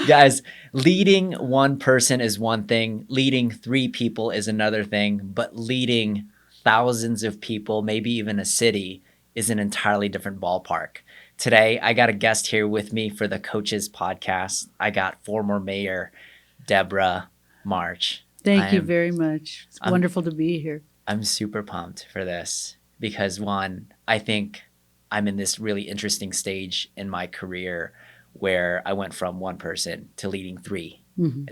Guys, leading one person is one thing, leading three people is another thing, but leading thousands of people, maybe even a city, is an entirely different ballpark. Today, I got a guest here with me for the Coaches Podcast. I got former Mayor Debra March. Thank you very much. It's I'm wonderful to be here. I'm super pumped for this because one, I think I'm in this really interesting stage in my career where I went from one person to leading three,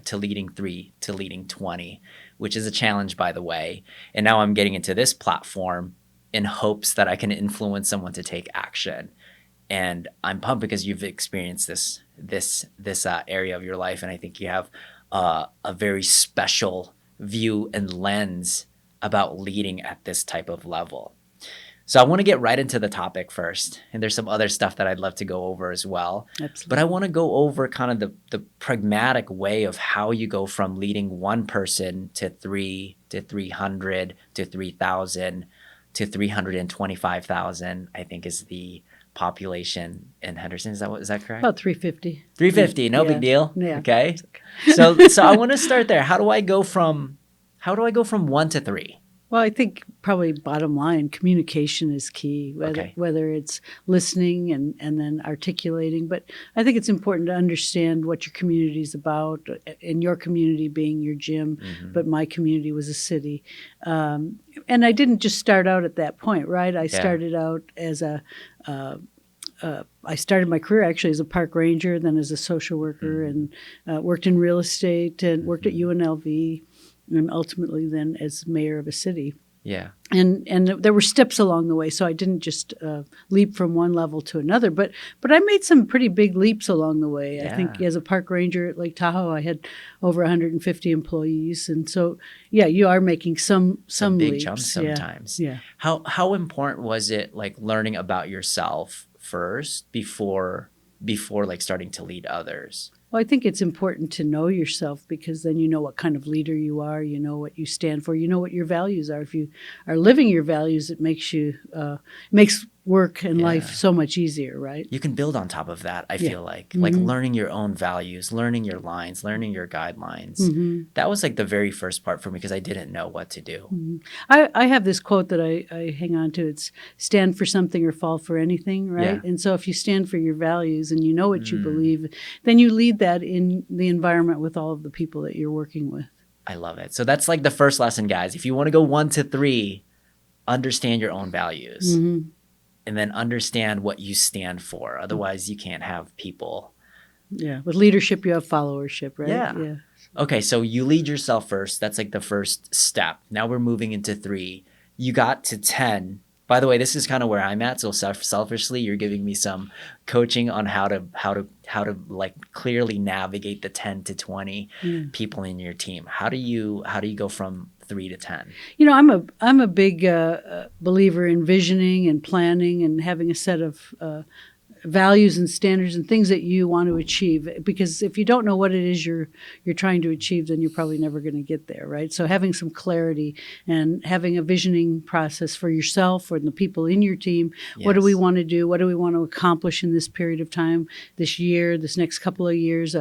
to leading three, to leading 20, which is a challenge, by the way. And now I'm getting into this platform in hopes that I can influence someone to take action. And I'm pumped because you've experienced this area of your life, and I think you have a very special view and lens about leading at this type of level. So I want to get right into the topic first, and there's some other stuff that I'd love to go over as well. Absolutely. But I want to go over kind of the pragmatic way of how you go from leading one person to 3 to 300 to 3,000 to 325,000, I think is the population in Henderson. Is that correct? About 350. 350, no big deal. Yeah. Okay. So I want to start there. How do I go from 1 to 3? Well, I think probably bottom line, communication is key, whether it's listening and then articulating. But I think it's important to understand what your community is about, and your community being your gym, but my community was a city. And I didn't just start out at that point, right? I started out as I started my career actually as a park ranger, then as a social worker, and worked in real estate and worked at UNLV. And ultimately then as mayor of a city. Yeah. And there were steps along the way, so I didn't just leap from one level to another. But I made some pretty big leaps along the way. Yeah. I think as a park ranger at Lake Tahoe, I had over 150 employees. And so, yeah, you are making some big leaps. Jumps sometimes. Yeah. How important was it, like, learning about yourself first before like starting to lead others? Well, I think it's important to know yourself, because then you know what kind of leader you are, you know what you stand for, you know what your values are. If you are living your values, it makes work and life so much easier, right? You can build on top of that, I feel like learning your own values, learning your lines, learning your guidelines. That was like the very first part for me, because I didn't know what to do. I have this quote that I hang on to. It's stand for something or fall for anything, right? Yeah. And so if you stand for your values and you know what you believe, then you lead that in the environment with all of the people that you're working with. I love it. So that's like the first lesson, guys. If you want to go 1 to 3, understand your own values. And then understand what you stand for. Otherwise, you can't have people. Yeah. With leadership, you have followership, right? Yeah. Okay, so you lead yourself first. That's like the first step. Now we're moving into 3. You got to 10. By the way, this is kind of where I'm at. So selfishly, you're giving me some coaching on how to like clearly navigate the 10 to 20 people in your team. How do you go from 3 to 10? You know, I'm a big believer in visioning and planning and having a set of values and standards and things that you want to achieve, because if you don't know what it is you're trying to achieve, then you're probably never going to get there, right? So having some clarity and having a visioning process for yourself or the people in your team. What do we want to do? What do we want to accomplish in this period of time, this year, this next couple of years,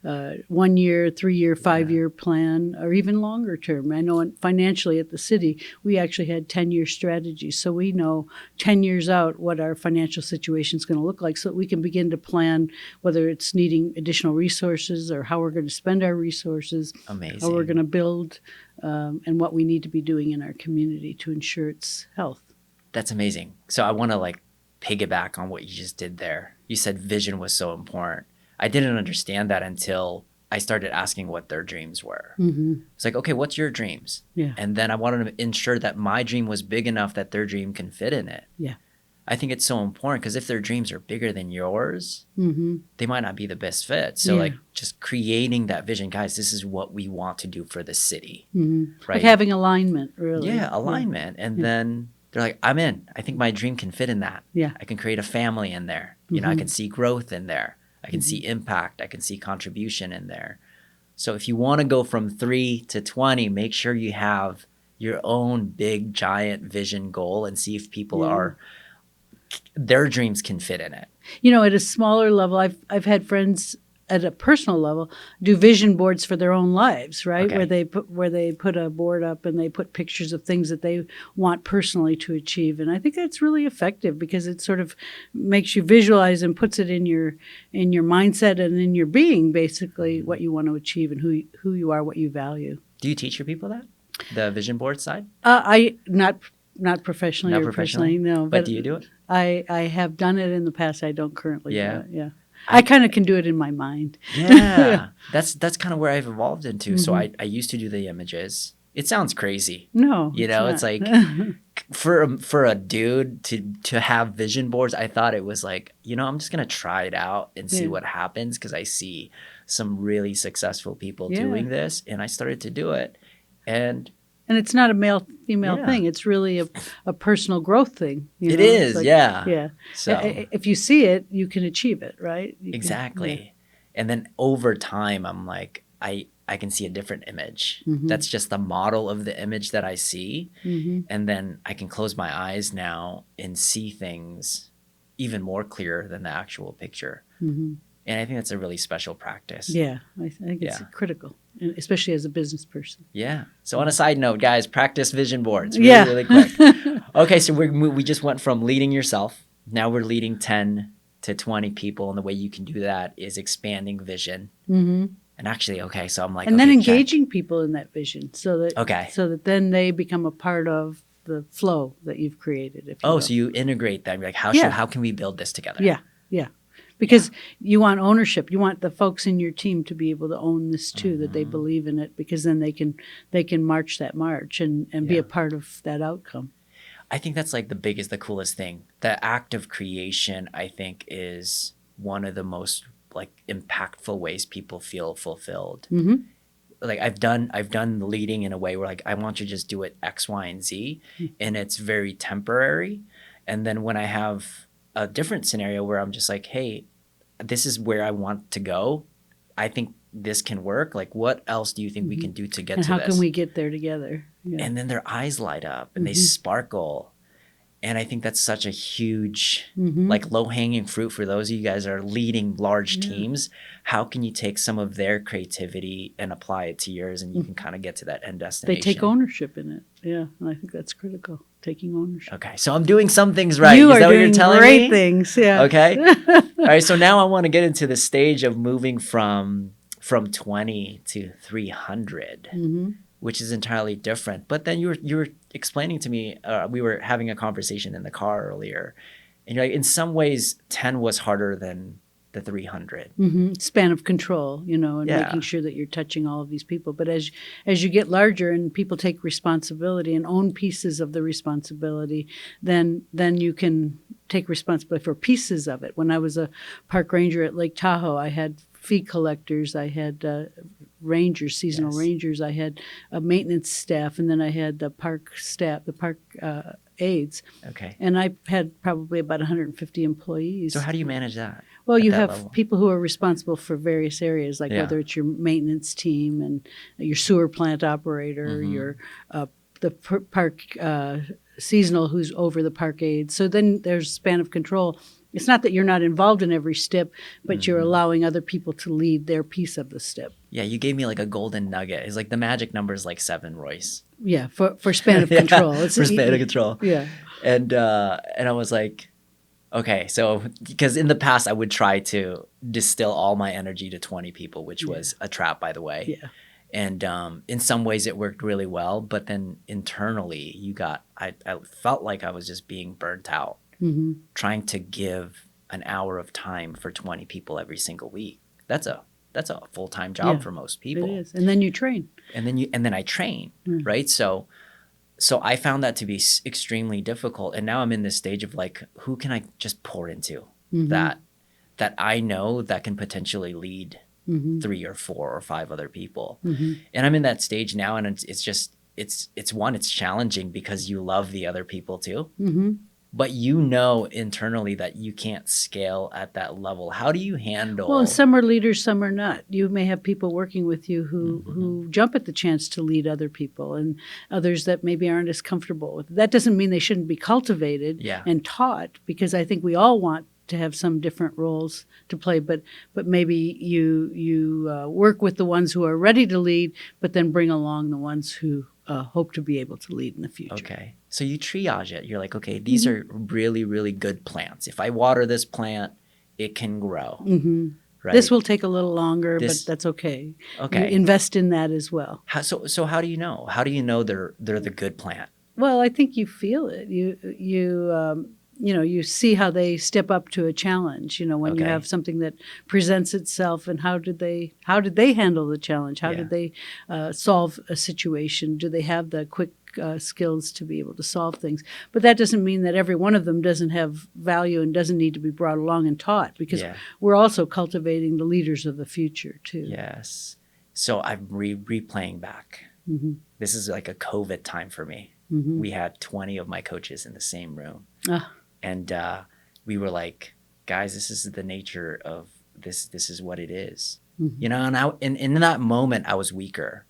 1 year, 3 year, 5 year plan, or even longer term? I know financially at the city, we actually had 10-year strategies. So we know 10 years out what our financial situation is going to look like, so that we can begin to plan whether it's needing additional resources or how we're going to spend our resources. Amazing. How we're going to build, and what we need to be doing in our community to ensure its health. That's amazing. So I want to like piggyback on what you just did there. You said vision was so important. I didn't understand that until I started asking what their dreams were. It's like, okay, what's your dreams? Yeah. And then I wanted to ensure that my dream was big enough that their dream can fit in it. Yeah. I think it's so important, because if their dreams are bigger than yours, they might not be the best fit. So like just creating that vision, guys, this is what we want to do for the city, right? Like having alignment, really. Yeah, alignment. And then they're like, I'm in. I think my dream can fit in that. Yeah. I can create a family in there. You know, I can see growth in there. I can see impact. I can see contribution in there. So if you want to go from 3 to 20, make sure you have your own big, giant vision goal and see if people are their dreams can fit in it. You know, at a smaller level, I've had friends at a personal level, do vision boards for their own lives, right? Okay. Where they put a board up and they put pictures of things that they want personally to achieve. And I think that's really effective because it sort of makes you visualize and puts it in your mindset and in your being, basically, what you want to achieve and who you are, what you value. Do you teach your people that? The vision board side? I not professionally Not or professionally? personally, no. But do you do it? I have done it in the past. I don't currently Yeah. do it. Yeah. I kind of can do it in my mind. Yeah. That's kind of where I've evolved into. So I used to do the images. It sounds crazy. No. It's like for a dude to have vision boards, I thought it was like, I'm just going to try it out and see what happens because I see some really successful people doing this, and I started to do it. And it's not a male-female thing. It's really a personal growth thing. It is, like, yeah. Yeah. So if you see it, you can achieve it, right? Exactly. And then over time, I'm like, I can see a different image. That's just the model of the image that I see. And then I can close my eyes now and see things even more clear than the actual picture. And I think that's a really special practice. Yeah, I think it's critical, especially as a business person. Yeah. So on a side note, guys, practice vision boards really quick. Okay, so we just went from leading yourself. Now we're leading 10 to 20 people, and the way you can do that is expanding vision. And actually, so I'm like, and then engaging people in that vision, so that then they become a part of the flow that you've created. If you will. So you integrate that. You're like, how can we build this together? Yeah. Because you want ownership. You want the folks in your team to be able to own this too, that they believe in it, because then they can march that march and be a part of that outcome. I think that's like the coolest thing. The act of creation, I think, is one of the most like impactful ways people feel fulfilled. Like I've done leading in a way where like I want you to just do it X, Y, and Z, and it's very temporary. And then when I have a different scenario where I'm just like, hey, this is where I want to go, I think this can work. Like, what else do you think we can do to get to this? And how can we get there together? Yeah. And then their eyes light up and they sparkle. And I think that's such a huge, like low-hanging fruit for those of you guys that are leading large teams. How can you take some of their creativity and apply it to yours, and you can kind of get to that end destination? They take ownership in it. Yeah, and I think that's critical, taking ownership. Okay, so I'm doing some things right. You Is are that what doing you're telling great me? things, yeah. Okay. All right, so now I want to get into the stage of moving from 20 to 300. Which is entirely different. But then you were explaining to me, we were having a conversation in the car earlier, and you're like, in some ways, 10 was harder than the 300. Span of control, and making sure that you're touching all of these people. But as you get larger and people take responsibility and own pieces of the responsibility, then you can take responsibility for pieces of it. When I was a park ranger at Lake Tahoe, I had feed collectors, I had rangers, seasonal rangers, I had a maintenance staff, and then I had the park staff, the park aides. Okay. And I had probably about 150 employees. So how do you manage that? Well, you have people who are responsible for various areas, like whether it's your maintenance team and your sewer plant operator, your the park seasonal who's over the park aides. So then there's span of control. It's not that you're not involved in every step, but you're allowing other people to lead their piece of the step. Yeah, you gave me like a golden nugget. It's like the magic number is like 7, Royce. Yeah, for span of control. For span of control. Yeah. And I was like, okay, so because in the past I would try to distill all my energy to 20 people, which was a trap, by the way. Yeah. And in some ways it worked really well, but then internally I felt like I was just being burnt out. Trying to give an hour of time for 20 people every single week. That's a full-time job for most people. It is. And then you train. And then I train, right? So I found that to be extremely difficult. And now I'm in this stage of like, who can I just pour into that I know that can potentially lead 3 or 4 or 5 other people. And I'm in that stage now, and it's just it's challenging because you love the other people too. But internally that you can't scale at that level. How do you handle? Well, some are leaders, some are not. You may have people working with you who jump at the chance to lead other people, and others that maybe aren't as comfortable with it. That doesn't mean they shouldn't be cultivated and taught, because I think we all want to have some different roles to play, but maybe you work with the ones who are ready to lead, but then bring along the ones who hope to be able to lead in the future. Okay. So you triage it. You're like, okay, these are really, really good plants. If I water this plant, it can grow. Right? This will take a little longer, but that's okay. Okay. You invest in that as well. So how do you know? How do you know they're the good plant? Well, I think you feel it. You see how they step up to a challenge. When you have something that presents itself, and how did they handle the challenge? How did they solve a situation? Do they have the quick skills to be able to solve things? But that doesn't mean that every one of them doesn't have value and doesn't need to be brought along and taught, because we're also cultivating the leaders of the future too. Yes. So I'm replaying back. This is like a COVID time for me. We had 20 of my coaches in the same room. And we were like, guys, this is the nature of this. This is what it is. And in that moment, I was weaker.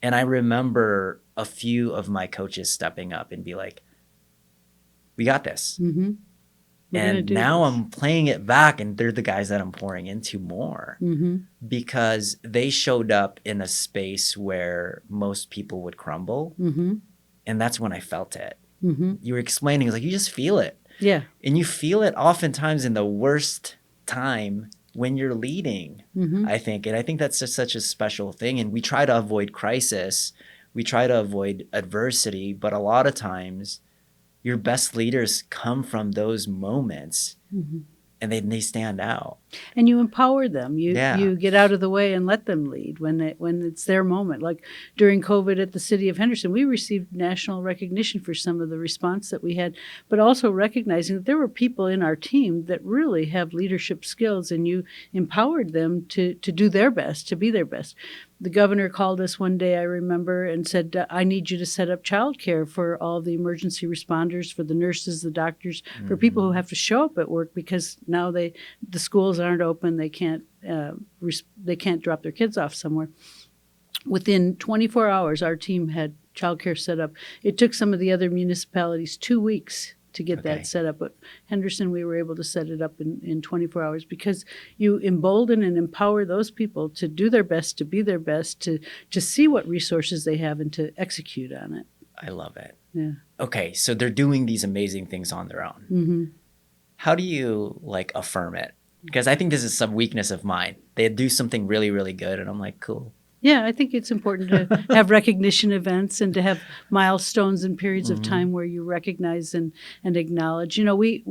And I remember a few of my coaches stepping up and be like, we got this. And now I'm playing it back, and they're the guys that I'm pouring into more because they showed up in a space where most people would crumble. And that's when I felt it. You were explaining, like, you just feel it. Yeah. And you feel it oftentimes in the worst time when you're leading, I think. And I think that's just such a special thing. And we try to avoid crisis. We try to avoid adversity. But a lot of times, your best leaders come from those moments. And they stand out. And you empower them. You get out of the way and let them lead when it's their moment. Like during COVID at the city of Henderson, we received national recognition for some of the response that we had, but also recognizing that there were people in our team that really have leadership skills, and you empowered them to do their best, to be their best. The governor called us one day, I remember, and said, I need you to set up childcare for all the emergency responders, for the nurses, the doctors, for people who have to show up at work, because now the schools aren't open. They can't drop their kids off somewhere. Within 24 hours, our team had childcare set up. It took some of the other municipalities 2 weeks to get that set up. But Henderson, we were able to set it up in 24 hours, because you embolden and empower those people to do their best, to be their best, to see what resources they have and to execute on it. I love it. Yeah. Okay, so they're doing these amazing things on their own. How do you affirm it? Because I think this is some weakness of mine. They do something really, really good, and I'm like, cool. Yeah, I think it's important to have recognition events and to have milestones and periods of time where you recognize and acknowledge. We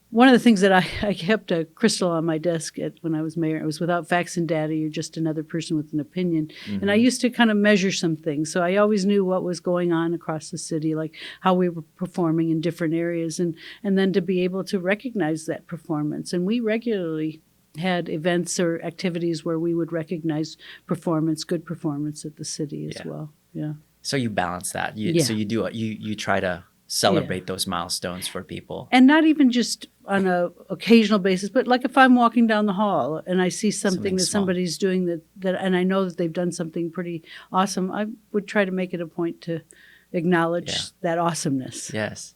one of the things that I kept a crystal on my desk when I was mayor. It was without facts and data. You're just another person with an opinion. And I used to kind of measure some things. So I always knew what was going on across the city, like how we were performing in different areas, and then to be able to recognize that performance. And we regularly had events or activities where we would recognize good performance at the city as well. Yeah. So you balance that. So you do it. You try to celebrate those milestones for people. And not even just on a occasional basis, but like if I'm walking down the hall and I see something that somebody's doing that and I know that they've done something pretty awesome, I would try to make it a point to acknowledge that awesomeness. Yes.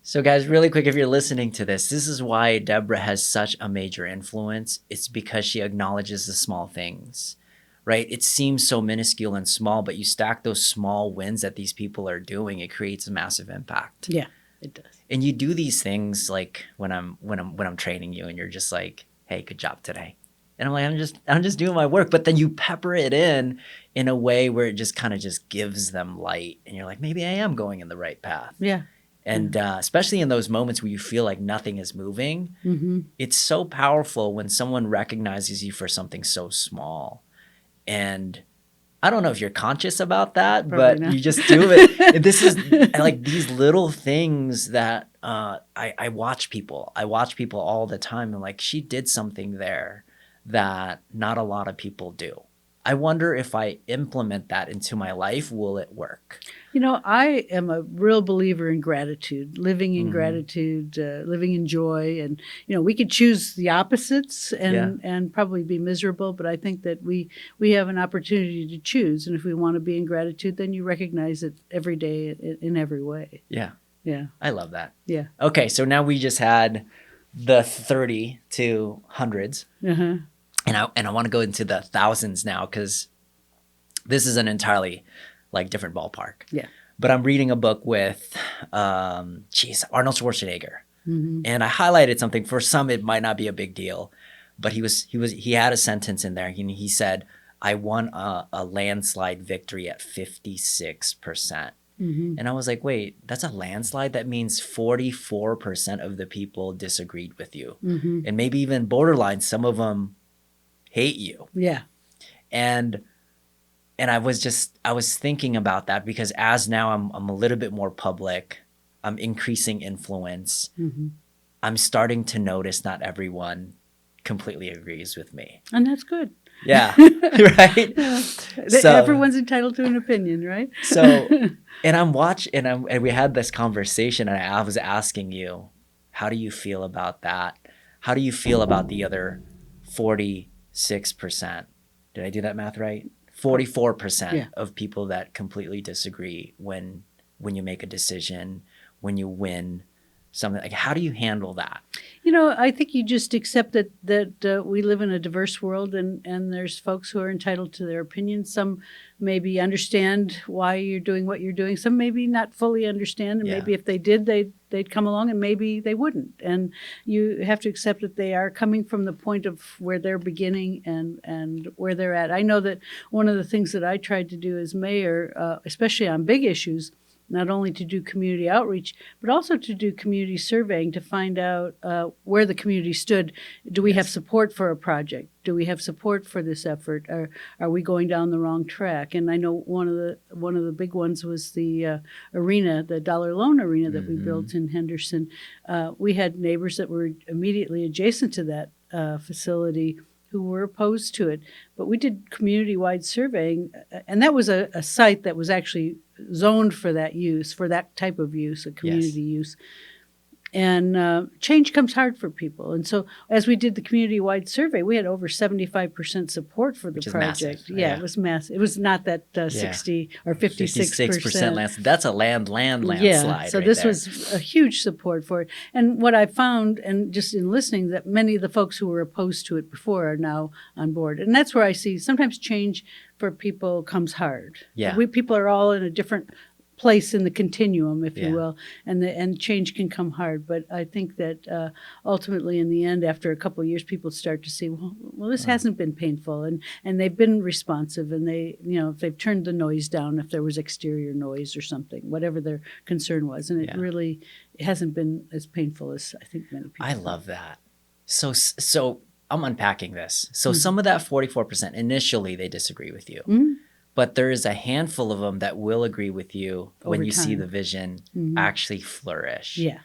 So guys, really quick, if you're listening to this is why Debra has such a major influence. It's because she acknowledges the small things, right? It seems so minuscule and small, but you stack those small wins that these people are doing, it creates a massive impact. Yeah, it does. And you do these things like when I'm training you and you're just like, hey, good job today. And I'm like, I'm just doing my work. But then you pepper it in a way where it just kind of just gives them light. And you're like, maybe I am going in the right path. Yeah. And especially in those moments where you feel like nothing is moving, it's so powerful when someone recognizes you for something so small. And I don't know if you're conscious about that, but you just do it. This is like these little things that I watch people. I watch people all the time, and like, she did something there that not a lot of people do. I wonder if I implement that into my life, will it work? I am a real believer in gratitude, living in gratitude, living in joy. And, we could choose the opposites and probably be miserable. But I think that we have an opportunity to choose. And if we want to be in gratitude, then you recognize it every day in every way. Yeah. Yeah. I love that. Yeah. Okay, so now we just had the 30 to hundreds. Uh-huh. And I want to go into the thousands now because this is an entirely like different ballpark. Yeah. But I'm reading a book with Arnold Schwarzenegger. Mm-hmm. And I highlighted something. For some it might not be a big deal, but he had a sentence in there. He said, "I won a landslide victory at 56%." Mm-hmm. And I was like, wait, that's a landslide? That means 44% of the people disagreed with you. Mm-hmm. And maybe even borderline, some of them hate you. Yeah. And I was thinking about that because as now I'm a little bit more public, I'm increasing influence. Mm-hmm. I'm starting to notice not everyone completely agrees with me. And that's good. Yeah, right? Yeah. So, everyone's entitled to an opinion, right? So, and I'm watching, and we had this conversation, and I was asking you, how do you feel about that? How do you feel about the other 46%? Did I do that math right? 44% of people that completely disagree when you make a decision, when you win something. Like, how do you handle that? I think you just accept that we live in a diverse world, and there's folks who are entitled to their opinions. Some maybe understand why you're doing what you're doing. Some maybe not fully understand, and maybe if they did, they'd come along, and maybe they wouldn't. And you have to accept that they are coming from the point of where they're beginning and where they're at. I know that one of the things that I tried to do as mayor, especially on big issues, not only to do community outreach, but also to do community surveying to find out where the community stood. Do we have support for a project? Do we have support for this effort? Or are we going down the wrong track? And I know one of the big ones was the arena, the dollar loan arena that we built in Henderson. We had neighbors that were immediately adjacent to that facility who were opposed to it. But we did community-wide surveying, and that was a site that was actually zoned for that use, for that type of use, a community use. And change comes hard for people. And so as we did the community-wide survey, we had over 75% support for the project. Massive. Yeah, it was massive. It was not that 60 or 56%. That's a landslide. Yeah, so right this there. was a huge support for it. And what I found, and just in listening, that many of the folks who were opposed to it before are now on board. And that's where I see sometimes change for people comes hard. Yeah. People are all in a different place in the continuum, if you will, and change can come hard. But I think that ultimately, in the end, after a couple of years, people start to see, well, this hasn't been painful, and they've been responsive, and they, if they've turned the noise down, if there was exterior noise or something, whatever their concern was, and it really hasn't been as painful as I think many people. I love that. So I'm unpacking this. So some of that 44% initially they disagree with you. Mm-hmm. But there is a handful of them that will agree with you when you see the vision actually flourish. Yeah,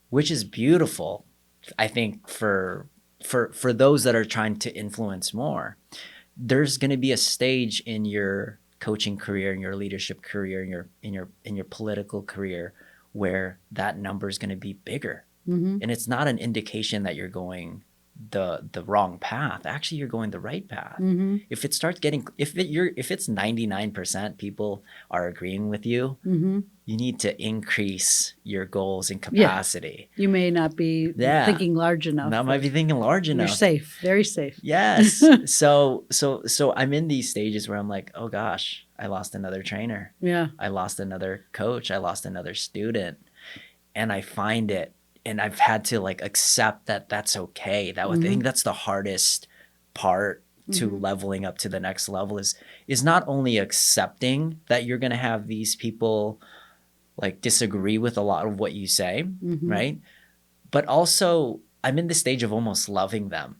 which is beautiful, I think, for those that are trying to influence more. There's going to be a stage in your coaching career, in your leadership career, in your political career, where that number is going to be bigger, and it's not an indication that you're going the wrong path. Actually, you're going the right path. If it starts getting, if it's 99% people are agreeing with you, you need to increase your goals and capacity. You may not be thinking large enough. Not might be thinking large enough. You're safe, very safe. Yes. So I'm in these stages where I'm like, oh gosh, I lost another trainer. Yeah. I lost another coach. I lost another student, and I find it. And I've had to accept that that's okay. I think that's the hardest part to leveling up to the next level is not only accepting that you're going to have these people disagree with a lot of what you say, right? But also I'm in the stage of almost loving them.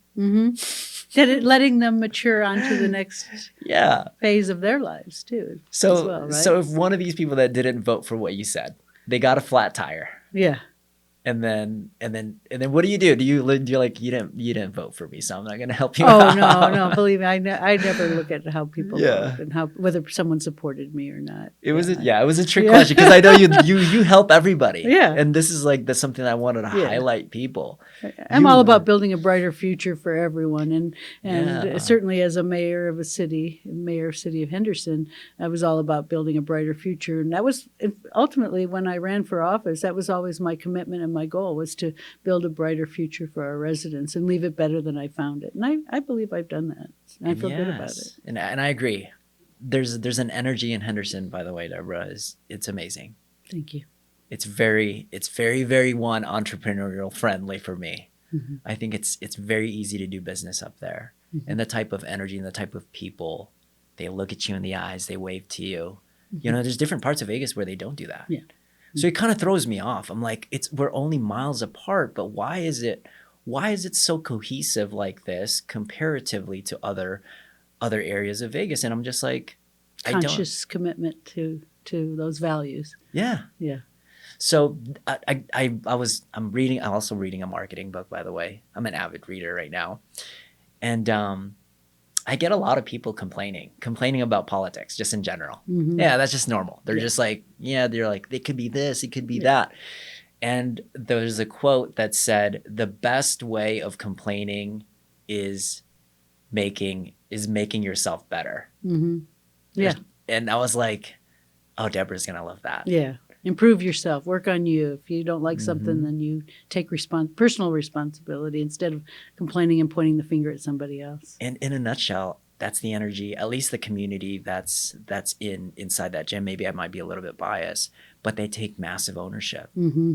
Letting them mature onto the next phase of their lives too. So if one of these people that didn't vote for what you said, they got a flat tire. Yeah. And then what do? You're like, you didn't vote for me, so I'm not going to help you Oh, out. no, believe me, I never look at how people Yeah. vote and whether someone supported me or not. It was a trick question because I know you help everybody. Yeah. And this is like, that's something I wanted to highlight people. I'm all about building a brighter future for everyone. And Yeah. certainly as a mayor of city of Henderson, I was all about building a brighter future. And that was ultimately, when I ran for office, that was always my commitment and my goal, was to build a brighter future for our residents and leave it better than I found it. And I believe I've done that. And I feel good about it. And I agree. There's an energy in Henderson, by the way, Deborah. It's amazing. Thank you. It's very, very entrepreneurial friendly for me. Mm-hmm. I think it's very easy to do business up there. Mm-hmm. And the type of energy and the type of people, they look at you in the eyes, they wave to you. Mm-hmm. You know, there's different parts of Vegas where they don't do that. Yeah. So it kind of throws me off. I'm like, we're only miles apart, but why is it so cohesive like this comparatively to other areas of Vegas? And I'm just like, conscious commitment to those values. Yeah. Yeah. So I'm also reading a marketing book, by the way. I'm an avid reader right now. And I get a lot of people complaining about politics just in general. Mm-hmm. Yeah, that's just normal. They're just like, they're like, it could be this, it could be that. And there's a quote that said, the best way of complaining is making yourself better. Mm-hmm. Yeah. And I was like, oh, Deborah's going to love that. Yeah. Improve yourself. Work on you. If you don't like something, then you take personal responsibility instead of complaining and pointing the finger at somebody else. And in a nutshell, that's the energy, at least the community that's inside that gym. Maybe I might be a little bit biased, but they take massive ownership. Mm-hmm.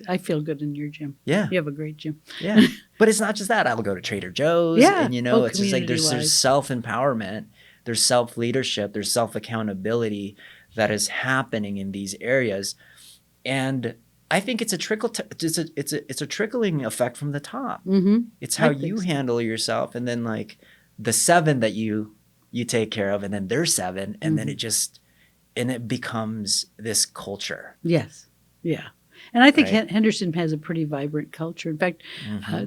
I feel good in your gym. Yeah. You have a great gym. Yeah. But it's not just that. I will go to Trader Joe's. Yeah. And, it's just like there's self-empowerment, there's self-leadership, there's self-accountability that is happening in these areas. And I think it's a it's a trickling effect from the top. Mm-hmm. It's how you handle yourself, and then like the 7 that you take care of, and then there's 7, and then it becomes this culture. Yes. Yeah. And I think Henderson has a pretty vibrant culture. In fact,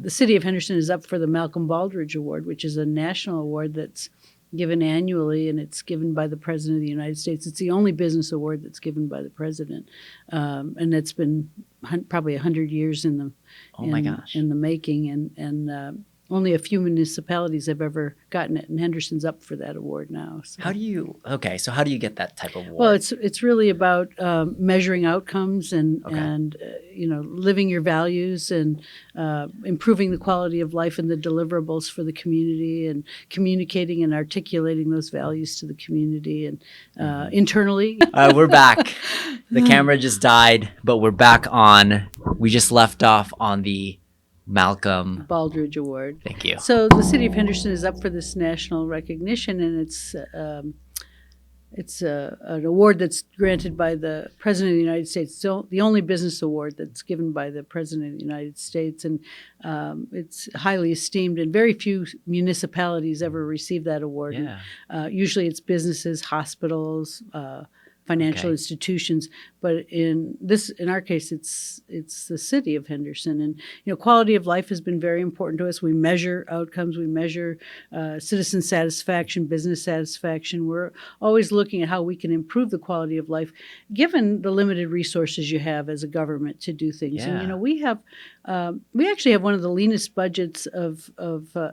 the city of Henderson is up for the Malcolm Baldrige Award, which is a national award that's given annually, and it's given by the President of the United States. It's the only business award that's given by the President, and it's been probably 100 years in the making, and only a few municipalities have ever gotten it, and Henderson's up for that award now. So. How do you get that type of award? Well, it's really about measuring outcomes and living your values and improving the quality of life and the deliverables for the community, and communicating and articulating those values to the community and internally. We're back. The camera just died, but we're back on. We just left off on the Malcolm Baldrige Award. Thank you. So the city of Henderson is up for this national recognition, and it's an award that's granted by the President of the United States. So the only business award that's given by the President of the United States, and it's highly esteemed. And very few municipalities ever receive that award. Yeah. Usually, it's businesses, hospitals, financial institutions, but in our case, it's the city of Henderson. And quality of life has been very important to us. We measure outcomes, we measure citizen satisfaction, business satisfaction. We're always looking at how we can improve the quality of life, given the limited resources you have as a government to do things. Yeah. And we actually have one of the leanest budgets of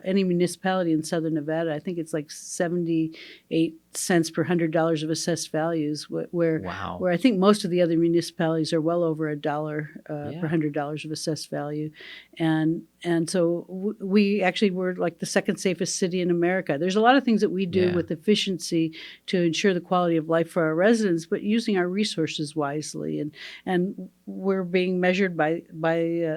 any municipality in Southern Nevada. I think it's like 78 cents per $100 of assessed values, where I think most of the other municipalities are well over $1 per $100 of assessed value, and so we actually were like the second safest city in America. There's a lot of things that we do with efficiency to ensure the quality of life for our residents, but using our resources wisely, and we're being measured by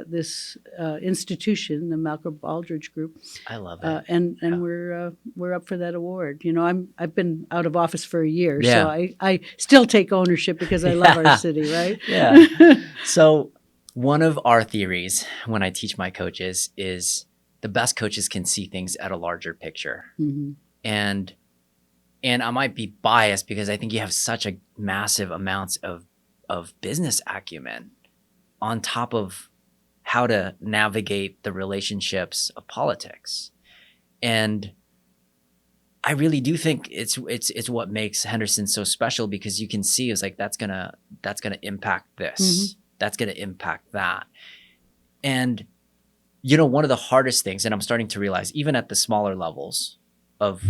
this institution, the Malcolm Baldrige Group. I love it, and we're up for that award. I've been out of office for a year, so I still take ownership because I love our city, right? Yeah. So one of our theories when I teach my coaches is the best coaches can see things at a larger picture. Mm-hmm. And I might be biased because I think you have such a massive amounts of business acumen. on top of how to navigate the relationships of politics. And I really do think it's what makes Henderson so special, because you can see it's like that's gonna impact this, that's gonna impact that. And one of the hardest things, and I'm starting to realize, even at the smaller levels of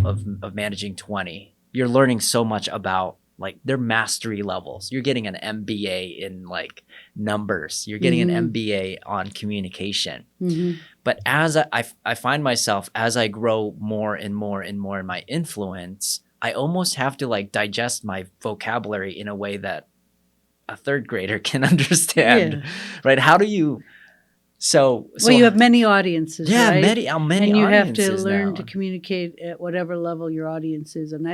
managing 20, you're learning so much about like their mastery levels. You're getting an MBA in like numbers. You're getting an MBA on communication. But as I find myself, as I grow more and more and more in my influence, I almost have to like digest my vocabulary in a way that a third grader can understand, right? How do you? So you have many audiences, yeah, right? many and you have to audiences learn now. to communicate at whatever level your audience is. And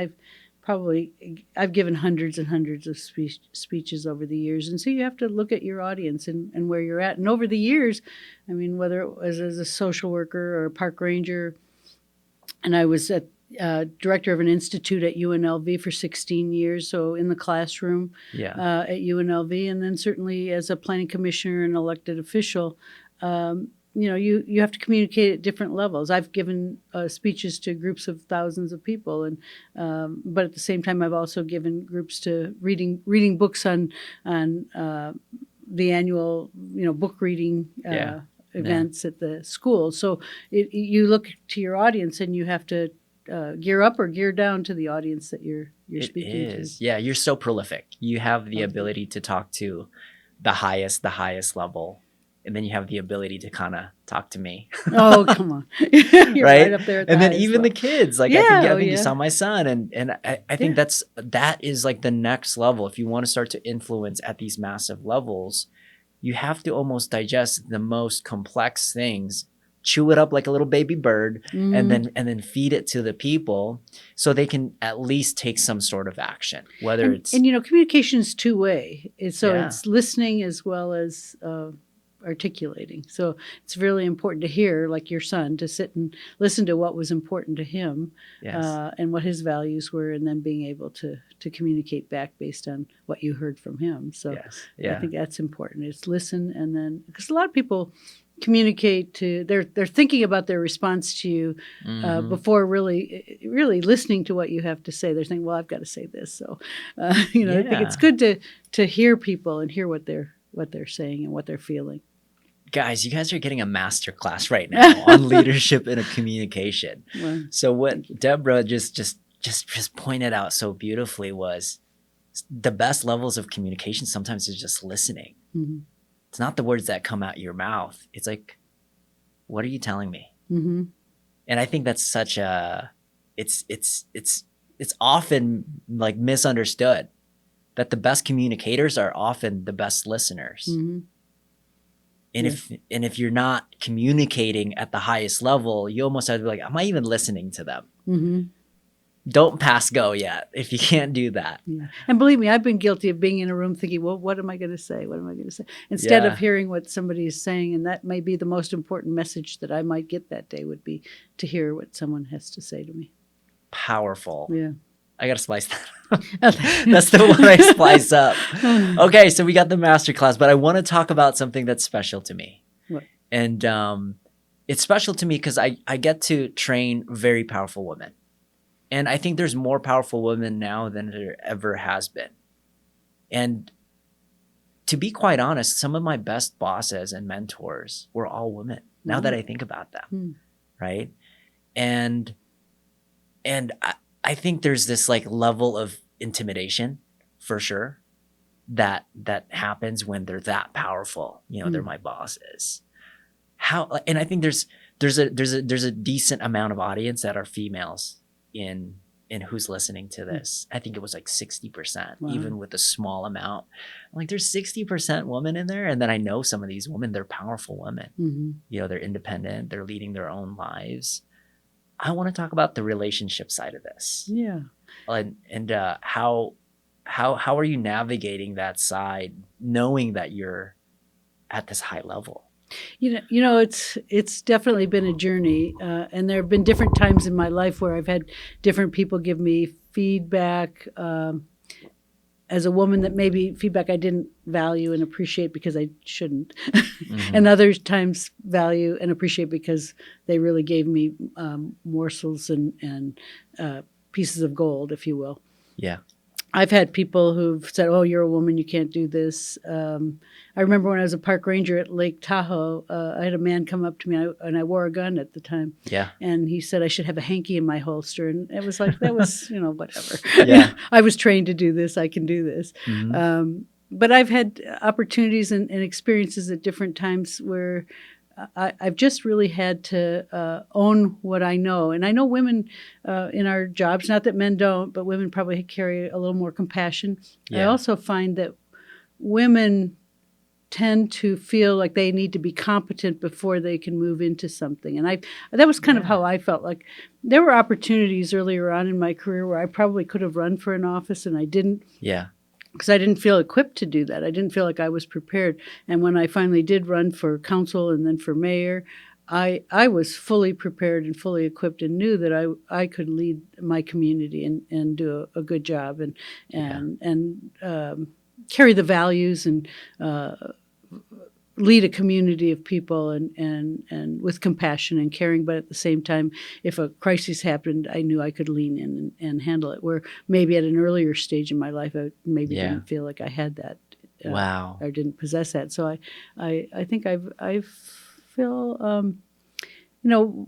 I've given hundreds and hundreds of speeches over the years, and so you have to look at your audience and where you're at. And over the years, I mean, whether it was as a social worker or a park ranger, and I was director of an institute at UNLV for 16 years, so in the classroom at UNLV, and then certainly as a planning commissioner and elected official. You have to communicate at different levels. I've given speeches to groups of thousands of people, and but at the same time, I've also given groups to reading books on the annual book reading events at the school. So you look to your audience, and you have to gear up or gear down to the audience that you're speaking to. Yeah, you're so prolific. You have the ability to talk to the highest level. And then you have the ability to kind of talk to me. Oh, come on. You're right up there at the and then highest even level. The kids. Like I think you saw my son. And I think that is like the next level. If you want to start to influence at these massive levels, you have to almost digest the most complex things, chew it up like a little baby bird, and then feed it to the people so they can at least take some sort of action. And communication is two-way. It's listening as well as articulating. So it's really important to hear, like your son, to sit and listen to what was important to him and what his values were, and then being able to communicate back based on what you heard from him. So I think that's important. It's listen, and then, because a lot of people communicate to, they're thinking about their response to you before really listening to what you have to say. They're saying, well, I've got to say this. So I think it's good to hear people and hear what they're saying and what they're feeling. Guys, you guys are getting a master class right now on leadership and communication. Wow. So what Debra just pointed out so beautifully was the best levels of communication sometimes is just listening. It's not the words that come out your mouth. It's like, what are you telling me? And I think that's such it's often like misunderstood that the best communicators are often the best listeners. And if you're not communicating at the highest level, you almost have to be like, am I even listening to them? Don't pass go yet if you can't do that. And believe me, I've been guilty of being in a room thinking, well, what am I going to say? What am I going to say? Instead of hearing what somebody is saying, and that may be the most important message that I might get that day, would be to hear what someone has to say to me. Powerful. Yeah. I got to splice that up. That's the one I splice up. Okay, so we got the masterclass, but I want to talk about something that's special to me. What? And it's special to me because I get to train very powerful women. And I think there's more powerful women now than there ever has been. And to be quite honest, some of my best bosses and mentors were all women, now that I think about them, right? And I think there's this like level of intimidation for sure that happens when they're that powerful. They're my bosses. And I think there's a decent amount of audience that are females in who's listening to this. I think it was like 60%, even with a small amount. Like there's 60% women in there. And then I know some of these women, they're powerful women. They're independent, they're leading their own lives. I want to talk about the relationship side of this. Yeah. And how are you navigating that side, knowing that you're at this high level? It's definitely been a journey, and there have been different times in my life where I've had different people give me feedback. as a woman that maybe feedback I didn't value and appreciate because I shouldn't, and other times value and appreciate because they really gave me morsels and pieces of gold, if you will. Yeah. I've had people who've said, "Oh, you're a woman, you can't do this." I remember when I was a park ranger at Lake Tahoe, I had a man come up to me, and I wore a gun at the time. Yeah. And he said I should have a hanky in my holster, and it was like that was whatever. Yeah. I was trained to do this. I can do this. But I've had opportunities and experiences at different times where I've just really had to own what I know. And I know women in our jobs, not that men don't, but women probably carry a little more compassion. Yeah. I also find that women tend to feel like they need to be competent before they can move into something. And that was kind of how I felt. Like there were opportunities earlier on in my career where I probably could have run for an office and I didn't. Yeah. Because I didn't feel equipped to do that. I didn't feel like I was prepared. And when I finally did run for council and then for mayor, I was fully prepared and fully equipped and knew that I could lead my community and do a good job and carry the values and lead a community of people and with compassion and caring, but at the same time, if a crisis happened, I knew I could lean in and handle it. Where maybe at an earlier stage in my life, I maybe didn't feel like I had that. Wow. Or didn't possess that. So I think I feel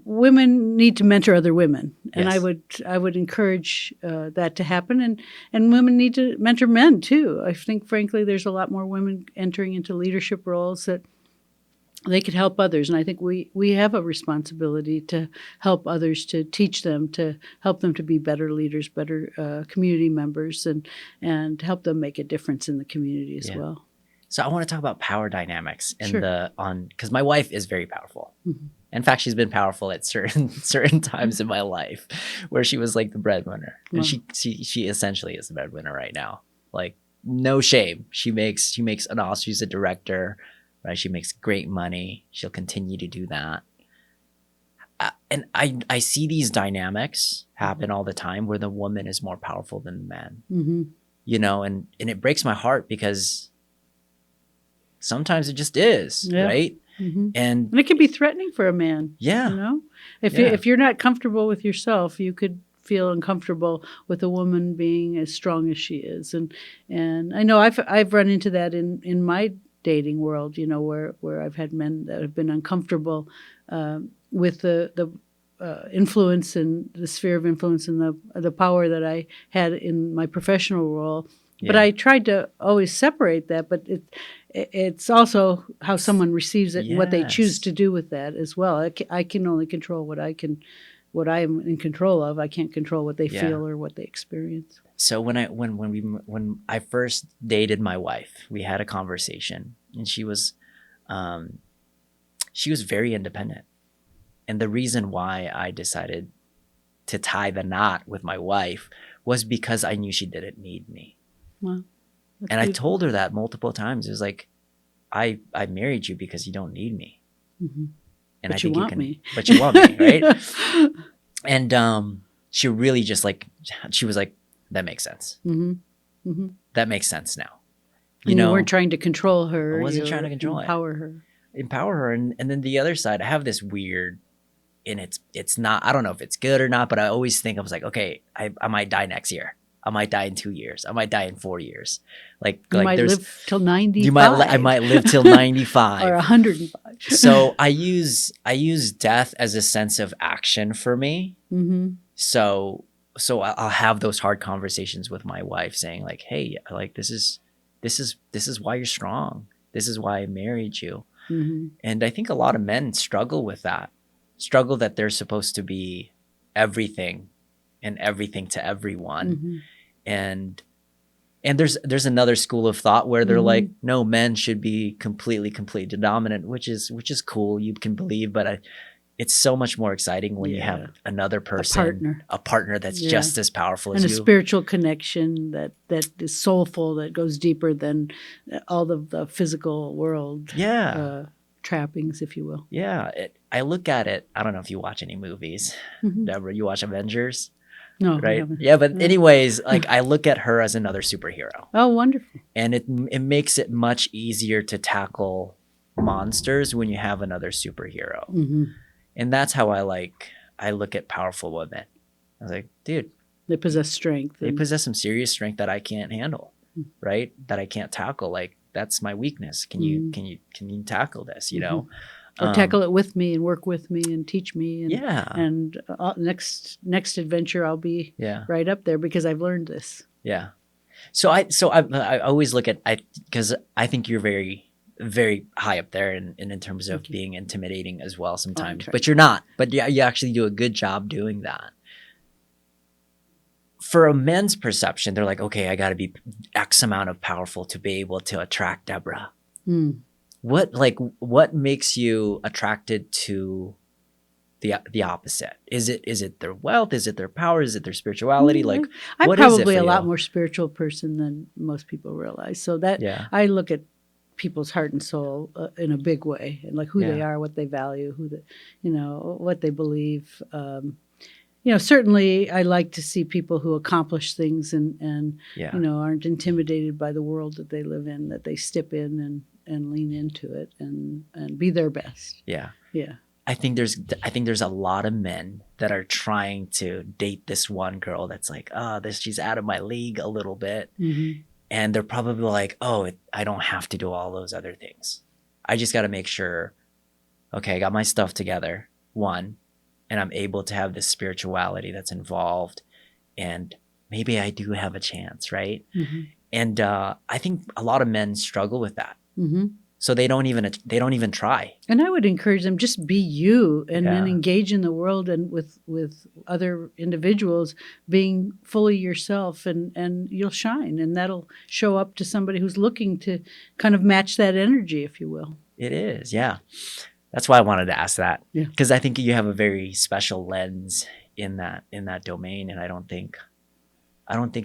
women need to mentor other women, and Yes. I would encourage that to happen, and women need to mentor men too. I think, frankly, there's a lot more women entering into leadership roles that they could help others, and I think we have a responsibility to help others, to teach them, to help them to be better leaders, better community members, and help them make a difference in the community as well. So I want to talk about power dynamics Sure. because my wife is very powerful. In fact, she's been powerful at certain times in my life where she was like the breadwinner. And she essentially is the breadwinner right now. Like, no shame. She makes an awesome, she's a director, right? She makes great money. She'll continue to do that. And I see these dynamics happen all the time where the woman is more powerful than the man. And it breaks my heart because sometimes it just is, right? And it can be threatening for a man. Yeah. If you're not comfortable with yourself, you could feel uncomfortable with a woman being as strong as she is. And I know I've run into that in my dating world, where I've had men that have been uncomfortable with the influence and the sphere of influence and the power that I had in my professional role. But I tried to always separate that, but it's also how someone receives it and what they choose to do with that as well. I can only control what I am in control of. I can't control what they feel or what they experience. So when I first dated my wife, we had a conversation, and she was very independent. And the reason why I decided to tie the knot with my wife was because I knew she didn't need me. Wow. And I told her that multiple times. It was like, I married you because you don't need me. And but I think you want me. But you want me, right? And she really just she was like, that makes sense. That makes sense now. You weren't trying to control her. I wasn't trying to control empower her. And then the other side, I have this weird, and it's not, I don't know if it's good or not, but I always think, I was like, okay, I might die next year. I might die in 2 years. I might die in 4 years. You might live till 95. I might live till 95 or 105. So I use death as a sense of action for me. So I'll have those hard conversations with my wife, saying like, hey, like this is why you're strong. This is why I married you. And I think a lot of men struggle with that. Struggle that they're supposed to be everything and everything to everyone. And there's another school of thought where they're like, no, men should be completely dominant, which is cool. You can believe, but it's so much more exciting when you have another person, a partner that's just as powerful as you. And a spiritual connection that is soulful, that goes deeper than all of the physical world trappings, if you will. I look at it. I don't know if you watch any movies. Debra, you watch Avengers? No, I right? haven't. Yeah, but No. anyways, like I look at her as another superhero, Oh, wonderful. and it makes it much easier to tackle monsters when you have another superhero. Hmm. And that's how I look at powerful women. I was like, dude, They possess strength. they And, possess some serious strength that I can't handle, right? That I can't tackle. Like that's my weakness. Can you tackle this? You know, or tackle it with me and work with me and teach me. And, yeah, And next adventure, I'll be yeah, right up there because I've learned this. yeah. So I always look at because I think you're very high up there in terms of being intimidating as well sometimes, but you're not. But yeah, you actually do a good job doing that. For a men's perception, they're like, okay, I got to be X amount of powerful to be able to attract Debra. What makes you attracted to the opposite? Is it their wealth? Is it their power? Is it their spirituality? Like, I'm what is it probably for a lot you? more spiritual person than most people realize. So that Yeah. I look at people's heart and soul in a big way, and like who they Yeah. are, what they value, what they believe. Certainly I like to see people who accomplish things and Yeah. aren't intimidated by the world that they live in, that they step in and lean into it and be their best. Yeah. Yeah. I think there's a lot of men that are trying to date this one girl that's like, she's out of my league a little bit. Mm-hmm. And they're probably like, I don't have to do all those other things. I just got to make sure, okay, I got my stuff together, one, and I'm able to have this spirituality that's involved. And maybe I do have a chance, right? Mm-hmm. And I think a lot of men struggle with that. Mm-hmm. So they don't even try. And I would encourage them, just be you and then Yeah. engage in the world and with other individuals, being fully yourself, and you'll shine, and that'll show up to somebody who's looking to kind of match that energy, if you will. It is, yeah. That's why I wanted to ask that. Yeah. Because I think you have a very special lens in that domain, and I don't think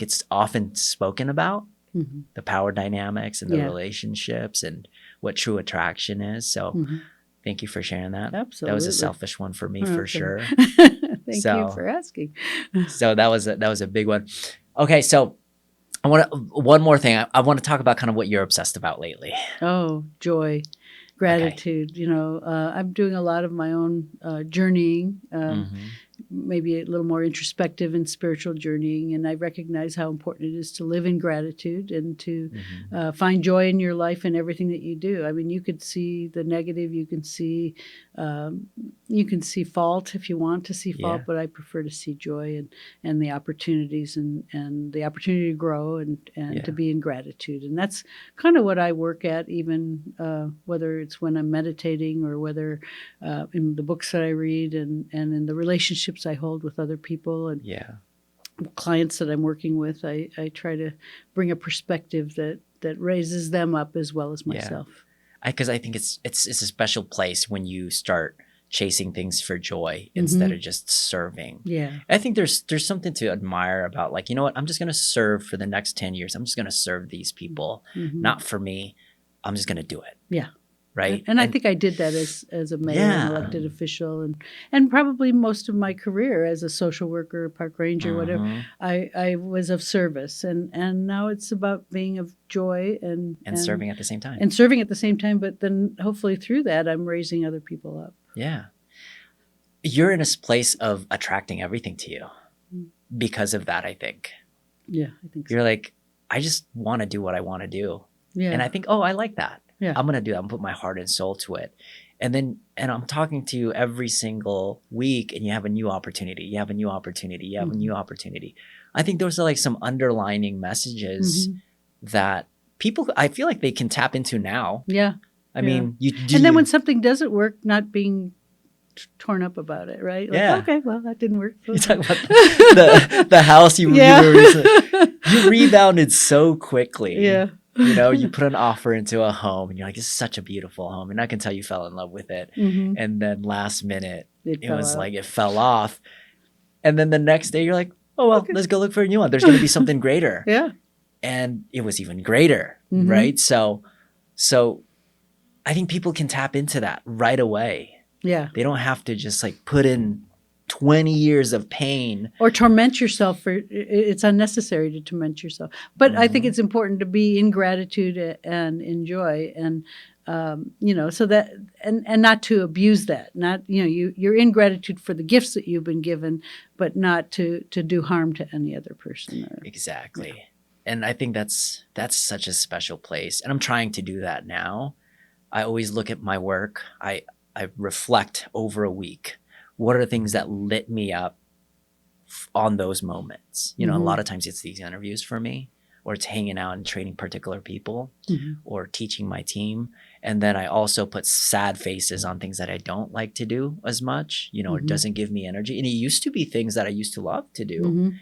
it's often spoken about. Mm-hmm. The power dynamics and the Yeah. relationships and what true attraction is. So Mm-hmm. thank you for sharing that. Absolutely. That was a selfish one for me for Okay. sure. Thank So- you for asking. So that was a big one. Okay, so I want one more thing. I want to talk about kind of what you're obsessed about lately. Oh, joy, gratitude. I'm doing a lot of my own journeying. Maybe a little more introspective and spiritual journeying, and I recognize how important it is to live in gratitude and to find joy in your life and everything that you do. I mean, you could see the negative, you can see fault if you want to see fault, Yeah. but I prefer to see joy and the opportunities and the opportunity to grow and Yeah. to be in gratitude. And that's kind of what I work at, even whether it's when I'm meditating or whether in the books that I read and in the relationships I hold with other people and Yeah. clients that I'm working with. I try to bring a perspective that raises them up as well as myself. Because I think it's a special place when you start chasing things for joy instead of just serving. Yeah. I think there's something to admire about, like, you know what, I'm just going to serve for the next 10 years. I'm just going to serve these people, Mhm. not for me. I'm just going to do it. Yeah. Right. And I think I did that as a mayor Yeah. and elected official and probably most of my career as a social worker, park ranger, whatever. Mhm. I was of service and now it's about being of joy and serving at the same time. And serving at the same time, but then hopefully through that I'm raising other people up. Yeah. You're in a place of attracting everything to you because of that, I think. Yeah, I think so. You're like, I just want to do what I want to do. Yeah. And I think, I like that. Yeah. I'm going to do that. I'm going to put my heart and soul to it. And I'm talking to you every single week and you have a new opportunity. You have a new opportunity. You have a new opportunity. I think those are like some underlining messages that people, I feel like they can tap into now. Yeah. I mean, and then when something doesn't work, not being torn up about it, right? Like, Yeah. okay, well, that didn't work. you talk about the house you rebounded so quickly. Yeah. You put an offer into a home and you're like, this is such a beautiful home. And I can tell you fell in love with it. Mhm. And then last minute, it fell was out. like, it fell off. And then the next day you're like, oh, well, let's go look for a new one. There's going to be something greater. Yeah. And it was even greater. Mhm. Right. So I think people can tap into that right away. Yeah. They don't have to just like put in 20 years of pain. Or torment yourself it's unnecessary to torment yourself. But I think it's important to be in gratitude and enjoy, and so that and not to abuse that. Not you're in gratitude for the gifts that you've been given, but not to do harm to any other person. Exactly. Yeah. And I think that's such a special place, and I'm trying to do that now. I always look at my work. I reflect over a week. What are the things that lit me up on those moments? A lot of times it's these interviews for me, or it's hanging out and training particular people, or teaching my team. And then I also put sad faces on things that I don't like to do as much, or doesn't give me energy. And it used to be things that I used to love to do.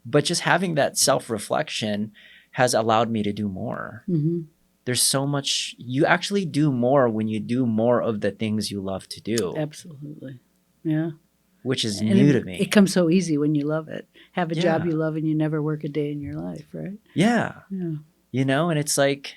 But just having that self-reflection has allowed me to do more. There's so much, you actually do more when you do more of the things you love to do. Absolutely. Yeah. Which is new to me. It comes so easy when you love it. Have a job you love and you never work a day in your life, right? Yeah. And it's like,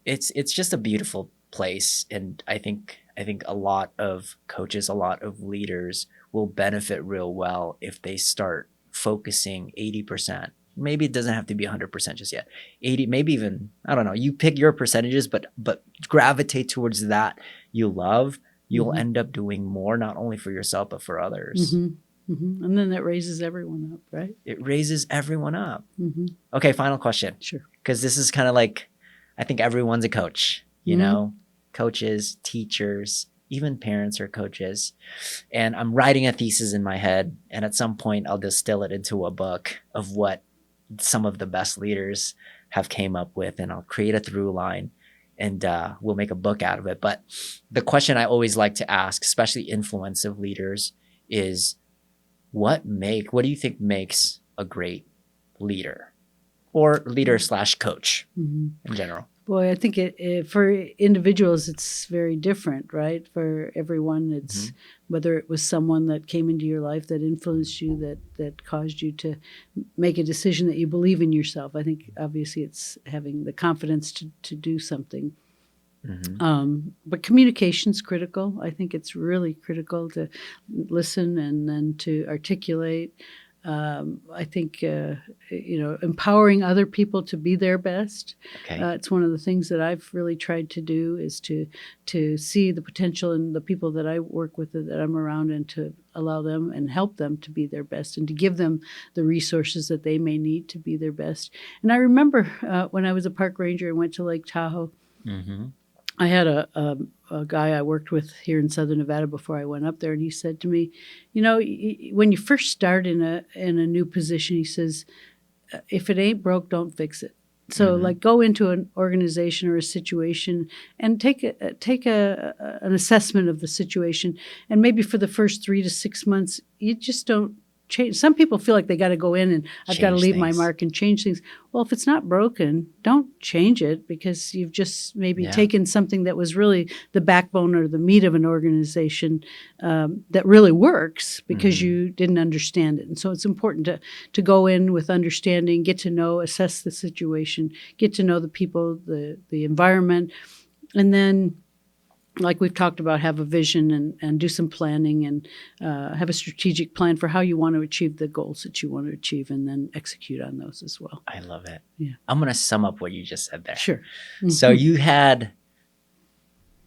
it's just a beautiful place. And I think a lot of coaches, a lot of leaders will benefit real well if they start focusing 80%. Maybe it doesn't have to be 100% just yet. 80, maybe even, I don't know, you pick your percentages, but gravitate towards that you love. You'll end up doing more, not only for yourself, but for others. And then that raises everyone up, right? It raises everyone up. Okay, final question. Sure. Because this is kind of like, I think everyone's a coach, coaches, teachers, even parents are coaches. And I'm writing a thesis in my head. And at some point, I'll distill it into a book of what some of the best leaders have came up with. And I'll create a through line. And we'll make a book out of it. But the question I always like to ask, especially influence of leaders, is what do you think makes a great leader, or leader / coach in general? Boy, I think for individuals, it's very different, right? For everyone, it's whether it was someone that came into your life that influenced you, that caused you to make a decision that you believe in yourself. I think obviously it's having the confidence to do something. But communication's critical. I think it's really critical to listen and then to articulate. I think, empowering other people to be their best. Okay. It's one of the things that I've really tried to do, is to see the potential in the people that I work with, that I'm around, and to allow them and help them to be their best, and to give them the resources that they may need to be their best. And I remember when I was a park ranger and went to Lake Tahoe, I had a guy I worked with here in Southern Nevada before I went up there, and he said to me, when you first start in a new position, he says, if it ain't broke, don't fix it. So like, go into an organization or a situation and take an assessment of the situation, and maybe for the first 3 to 6 months, you just don't change. Some people feel like they got to go in and I've got to leave my mark and change things. Well, if it's not broken, don't change it, because you've just maybe taken something that was really the backbone or the meat of an organization that really works, because you didn't understand it. And so it's important to go in with understanding, get to know, assess the situation, get to know the people, the environment, and then, like we've talked about, have a vision and do some planning, and have a strategic plan for how you want to achieve the goals that you want to achieve, and then execute on those as well. I love it. Yeah. I'm going to sum up what you just said there. Sure. So you had,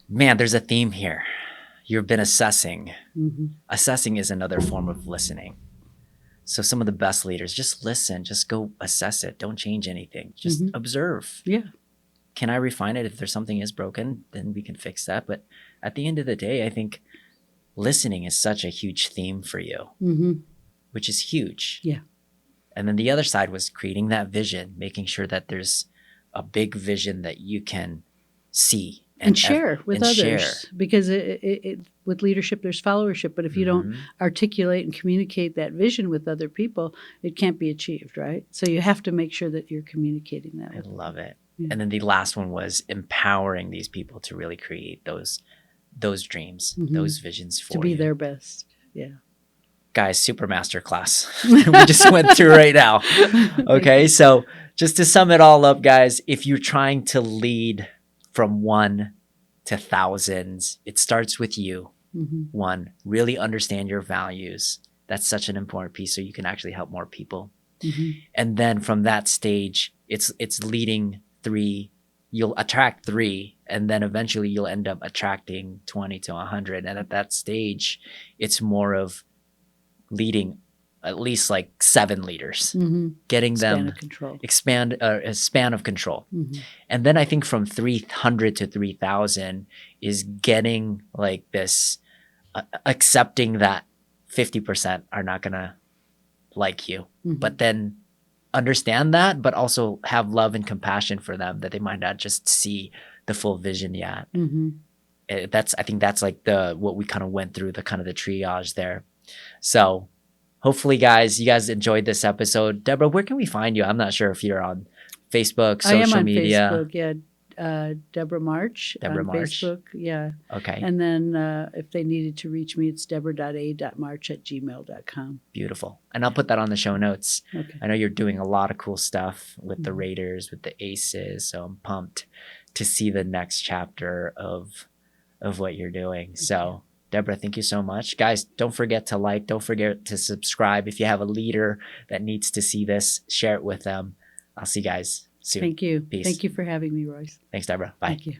there's a theme here. You've been assessing. Assessing is another form of listening. So some of the best leaders, just listen, just go assess it. Don't change anything. Just observe. Yeah. Can I refine it? If there's something is broken, then we can fix that. But at the end of the day, I think listening is such a huge theme for you, which is huge. Yeah. And then the other side was creating that vision, making sure that there's a big vision that you can see and share with others. Because with leadership, there's followership. But if you don't articulate and communicate that vision with other people, it can't be achieved, right? So you have to make sure that you're communicating that. I love it. And then the last one was empowering these people to really create those dreams, those visions for you. To be their best. Yeah. Guys, super masterclass we just went through right now. Okay, so just to sum it all up, guys, if you're trying to lead from 1 to thousands, it starts with you. 1, really understand your values. That's such an important piece, so you can actually help more people. Mm-hmm. And then from that stage, it's leading 3. You'll attract 3, and then eventually you'll end up attracting 20 to 100. And at that stage, it's more of leading at least like 7 leaders, Mm-hmm. getting Span them of control. expand a span of control. Mm-hmm. And then I think from 300 to 3,000 is getting like this, accepting that 50% are not going to like you, Mm-hmm. but then understand that, but also have love and compassion for them, that they might not just see the full vision yet. Mm-hmm. I think that's like what we kind of went through, the kind of the triage there. So hopefully you guys enjoyed this episode. Debra, where can we find you? I'm not sure if you're on Facebook, social I am on media. Facebook, yeah. Debra March Debra on March. Facebook, yeah. Okay. And then if they needed to reach me, it's debra.a.march@gmail.com. Beautiful. And I'll put that on the show notes. Okay. I know you're doing a lot of cool stuff with the Raiders, with the Aces, so I'm pumped to see the next chapter of what you're doing. So, Debra, thank you so much. Guys, don't forget to like, don't forget to subscribe. If you have a leader that needs to see this, share it with them. I'll see you guys soon. Thank you. Peace. Thank you for having me, Royce. Thanks, Debra. Bye. Thank you.